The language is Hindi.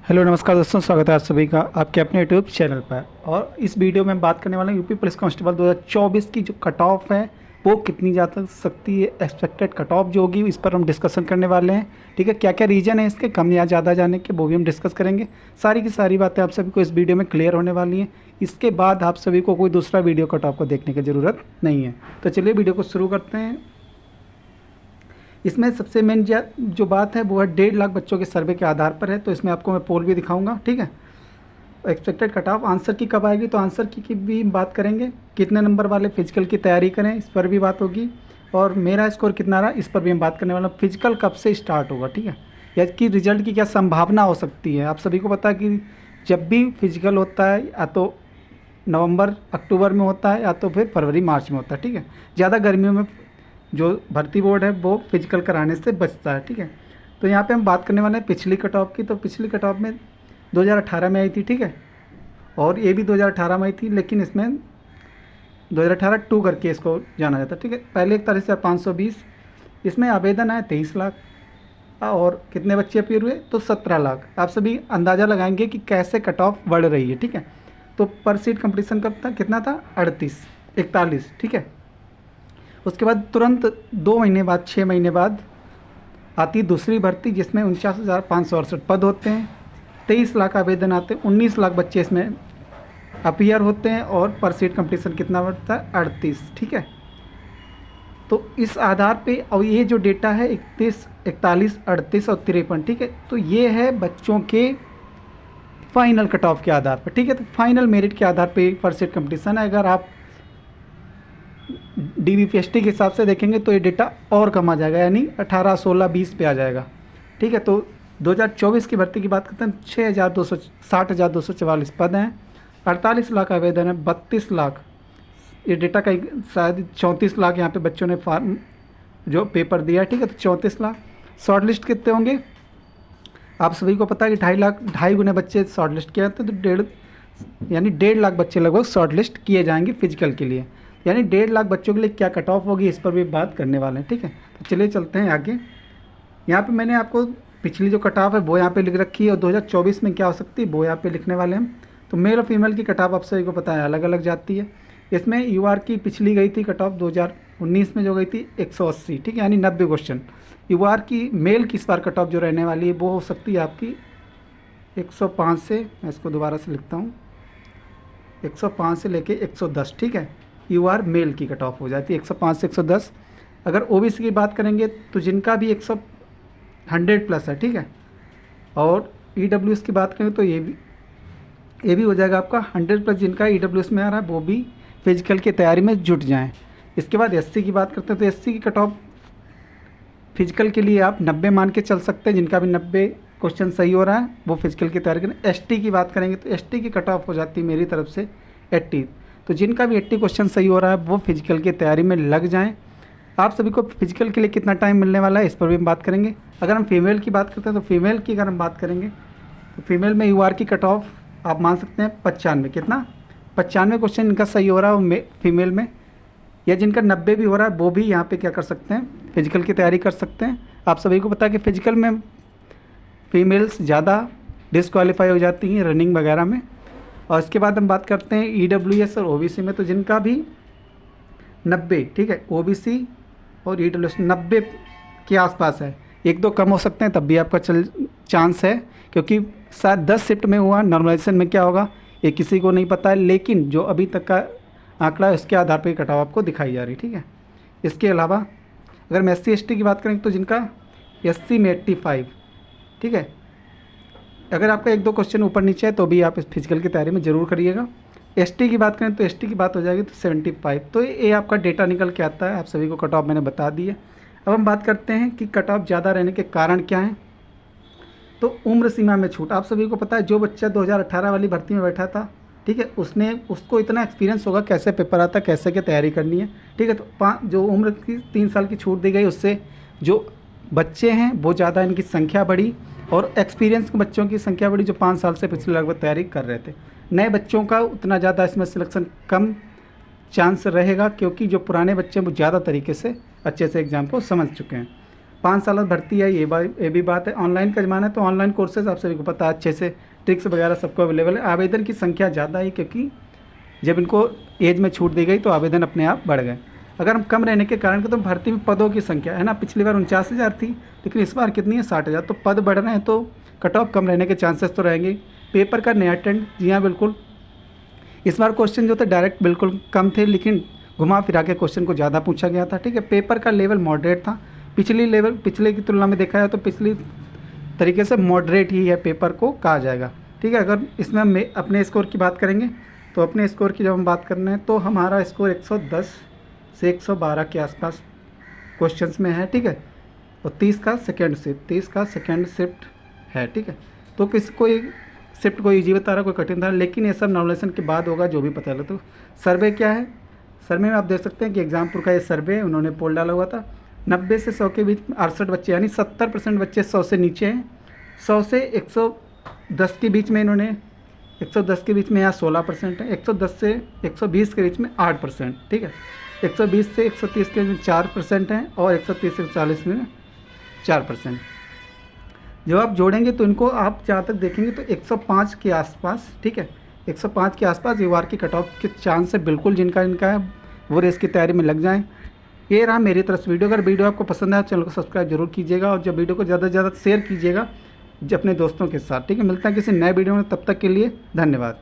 हेलो नमस्कार दोस्तों, स्वागत है आप सभी का आपके अपने यूट्यूब चैनल पर। और इस वीडियो में बात करने वाला हूँ यूपी पुलिस कांस्टेबल 2024 की जो कट ऑफ है वो कितनी जा सकती है। एक्सपेक्टेड कट ऑफ जो होगी इस पर हम डिस्कशन करने वाले हैं। ठीक है, क्या क्या रीज़न है इसके कम या ज़्यादा जाने के वो भी हम डिस्कस करेंगे। सारी की सारी बातें आप सभी को इस वीडियो में क्लियर होने वाली हैं। इसके बाद आप सभी को कोई दूसरा वीडियो कट ऑफ को देखने की ज़रूरत नहीं है। तो चलिए वीडियो को शुरू करते हैं। इसमें सबसे मेन जो बात है वो है 1.5 लाख बच्चों के सर्वे के आधार पर है। तो इसमें आपको मैं पोल भी दिखाऊंगा। ठीक है, एक्सपेक्टेड कट ऑफ आंसर की कब आएगी तो आंसर की भी बात करेंगे। कितने नंबर वाले फिजिकल की तैयारी करें इस पर भी बात होगी। और मेरा स्कोर कितना रहा इस पर भी हम बात करने वाला हूँ। फिजिकल कब से स्टार्ट होगा, ठीक है, या कि रिजल्ट की क्या संभावना हो सकती है। आप सभी को पता है कि जब भी फिजिकल होता है या तो नवंबर अक्टूबर में होता है या तो फिर फरवरी मार्च में होता है। ठीक है, ज़्यादा गर्मियों में जो भर्ती बोर्ड है वो फिजिकल कराने से बचता है। ठीक है, तो यहाँ पे हम बात करने वाले हैं पिछली कट ऑफ की। तो पिछली कट ऑफ में 2018 में आई थी। ठीक है, और ये भी 2018 में आई थी, लेकिन इसमें 2018 2 करके इसको जाना जाता है। ठीक है, पहले 41,520, इसमें आवेदन आए 23 लाख और कितने बच्चे अपीयर हुए तो 17 लाख। आप सभी अंदाज़ा लगाएंगे कि कैसे कट ऑफ बढ़ रही है। ठीक है, तो पर सीट कंपटीशन कब था, कितना था 41। ठीक है, उसके बाद तुरंत 2 महीने बाद 6 महीने बाद आती दूसरी भर्ती जिसमें 49,568 पद होते हैं। 23 लाख आवेदन आते हैं, 19 लाख बच्चे इसमें अपीयर होते हैं और पर सीट कंपटीशन कितना बढ़ता है 38। ठीक है, तो इस आधार पे और ये जो डेटा है 31, 41, 38 और 53। ठीक है, तो ये है बच्चों के फाइनल कट ऑफ के आधार पर। ठीक है, तो फाइनल मेरिट के आधार पे पर सीट कंपटीशन है। अगर आप DBPST के हिसाब से देखेंगे तो ये डेटा और कम आ जाएगा, यानी 18, 16, 20 पे आ जाएगा। ठीक है, तो 2024 की भर्ती की बात करते हैं। 60,244 पद हैं, 48 लाख आवेदन है, 32 लाख ये डेटा का शायद 34 लाख यहाँ पे बच्चों ने फार्म जो पेपर दिया है। ठीक है, तो 34 लाख। शॉर्ट लिस्ट कितने होंगे आप सभी को पता है कि 2.5 गुने बच्चे शॉर्ट लिस्ट किए जाते हैं। तो 1.5 लाख बच्चे लगभग शॉर्ट लिस्ट किए जाएंगे फिजिकल के लिए। यानी 1.5 लाख बच्चों के लिए क्या कट ऑफ होगी इस पर भी बात करने वाले हैं। ठीक है, तो चलिए चलते हैं आगे। यहाँ पे मैंने आपको पिछली जो कट ऑफ है वो यहाँ पे लिख रखी है और 2024 में क्या हो सकती है वो यहाँ पे लिखने वाले हैं। तो मेल और फीमेल की कट ऑफ आप सभी को पता है अलग अलग जाती है। इसमें UR की पिछली गई थी कट ऑफ 2019 में जो गई थी 180। ठीक है, यानी 90 क्वेश्चन। UR की मेल की इस बार कट ऑफ जो रहने वाली है वो हो सकती है आपकी 105 से, मैं इसको दोबारा से लिखता हूँ, 105 से लेके 110। ठीक है, UR मेल की कट ऑफ हो जाती है 105 से 110। अगर OBC की बात करेंगे तो जिनका भी 100 प्लस है। ठीक है, और EWS की बात करें तो ये भी हो जाएगा आपका 100 प्लस। जिनका EWS में आ रहा है वो भी फिजिकल की तैयारी में जुट जाएं। इसके बाद SC की बात करते हैं तो SC की कट ऑफ फिजिकल के लिए आप 90 मान के चल सकते हैं। जिनका भी 90 क्वेश्चन सही हो रहा है वो फिजिकल की तैयारी करें। ST की बात करेंगे तो ST की कट ऑफ हो जाती है मेरी तरफ से 80। तो जिनका भी 80 क्वेश्चन सही हो रहा है वो फिजिकल की तैयारी में लग जाएं। आप सभी को फिजिकल के लिए कितना टाइम मिलने वाला है इस पर भी हम बात करेंगे। अगर हम फीमेल की बात करते हैं तो फीमेल की अगर हम बात करेंगे तो फीमेल में UR की कट ऑफ आप मान सकते हैं 95। कितना 95 क्वेश्चन इनका सही हो रहा है फीमेल में, या जिनका 90 भी हो रहा है वो भी यहाँ पे क्या कर सकते हैं फिजिकल की तैयारी कर सकते हैं। आप सभी को पता है कि फिजिकल में फीमेल्स ज़्यादा डिसक्वालीफाई हो जाती हैं रनिंग वगैरह में। और इसके बाद हम बात करते हैं EWS और OBC में। तो जिनका भी 90, ठीक है, OBC और EWS 90 के आसपास है, 1-2 कम हो सकते हैं तब भी आपका चांस है, क्योंकि शायद 10 शिफ्ट में हुआ। नॉर्मलाइजेशन में क्या होगा ये किसी को नहीं पता है, लेकिन जो अभी तक का आंकड़ा है उसके आधार पर कट ऑफ आपको दिखाई जा रही। ठीक है, इसके अलावा अगर हम SC ST की बात करें तो जिनका SC में 85, ठीक है, अगर आपका 1-2 क्वेश्चन ऊपर नीचे है तो भी आप इस फिजिकल की तैयारी में ज़रूर करिएगा। ST की बात करें तो ST की बात हो जाएगी तो 75। तो ये आपका डेटा निकल के आता है। आप सभी को कट ऑफ मैंने बता दी है। अब हम बात करते हैं कि कट ऑफ ज़्यादा रहने के कारण क्या हैं। तो उम्र सीमा में छूट। आप सभी को पता है जो बच्चा 2018 वाली भर्ती में बैठा था, ठीक है, उसको इतना एक्सपीरियंस होगा कैसे पेपर आता, कैसे क्या तैयारी करनी है। ठीक है, तो जो उम्र की 3 साल की छूट दी गई उससे जो बच्चे हैं वो ज़्यादा इनकी संख्या बढ़ी और एक्सपीरियंस के बच्चों की संख्या बढ़ी जो 5 साल से पिछले लगभग तैयारी कर रहे थे। नए बच्चों का उतना ज़्यादा इसमें सिलेक्शन कम चांस रहेगा, क्योंकि जो पुराने बच्चे हैं वो ज़्यादा तरीके से अच्छे से एग्ज़ाम को समझ चुके हैं। 5 साल बाद भर्ती है, ये भी बात है। ऑनलाइन का ज़माना है तो ऑनलाइन कोर्सेज आप सभी को पता है अच्छे से, ट्रिक्स वगैरह सबको अवेलेबल है। आवेदन की संख्या ज़्यादा है क्योंकि जब इनको एज में छूट दी गई तो आवेदन अपने आप बढ़ गए। अगर हम कम रहने के कारण तो भर्ती में पदों की संख्या है ना, पिछली बार 49,000 थी लेकिन इस बार कितनी है 60,000, तो पद बढ़ रहे हैं तो कट ऑफ कम रहने के चांसेस तो रहेंगे। पेपर का नया ट्रेंड, जी हाँ बिल्कुल, इस बार क्वेश्चन जो थे डायरेक्ट बिल्कुल कम थे लेकिन घुमा फिरा के क्वेश्चन को ज़्यादा पूछा गया था, ठीक है। पेपर का लेवल मॉडरेट था, पिछले की तुलना में देखा जाए तो पिछली तरीके से मॉडरेट ही है पेपर को कहा जाएगा, ठीक है। अगर इसमें हम अपने स्कोर की बात करेंगे तो अपने स्कोर की जब हम बात कर रहे हैं तो हमारा स्कोर 110 से 112 के आसपास क्वेश्चंस में है, ठीक है। और 30 का सेकेंड शिफ्ट है, ठीक है। तो कोई शिफ्ट कोई ईजी बता रहा, कोई कठिन था, लेकिन ये सब नॉमिनेशन के बाद होगा जो भी पता चला। तो सर्वे क्या है, सर्वे में आप देख सकते हैं कि एग्जामपुर का ये सर्वे उन्होंने पोल डाला हुआ था। 90 से 100 के बीच 68 बच्चे, यानी 70% बच्चे 100 से नीचे हैं। 100 से 110 के बीच में इन्होंने 110 के बीच में यहाँ 16% है। 110 से 120 के बीच में 8%, ठीक है। 120 से 130 के बीच में 4% हैं और 130 से 140 में 4%। जब आप जोड़ेंगे तो इनको आप जहाँ तक देखेंगे तो 105 के आसपास, ठीक है, 105 के आसपास ये बार की कट ऑफ के चांस है बिल्कुल, जिनका इनका है वो रेस की तैयारी में लग जाएं। ये रहा मेरी तरफ से वीडियो। अगर वीडियो आपको पसंद आया चैनल को सब्सक्राइब जरूर कीजिएगा और जब वीडियो को ज़्यादा से ज़्यादा शेयर कीजिएगा अपने दोस्तों के साथ, ठीक है। मिलता है किसी नए वीडियो में, तब तक के लिए धन्यवाद।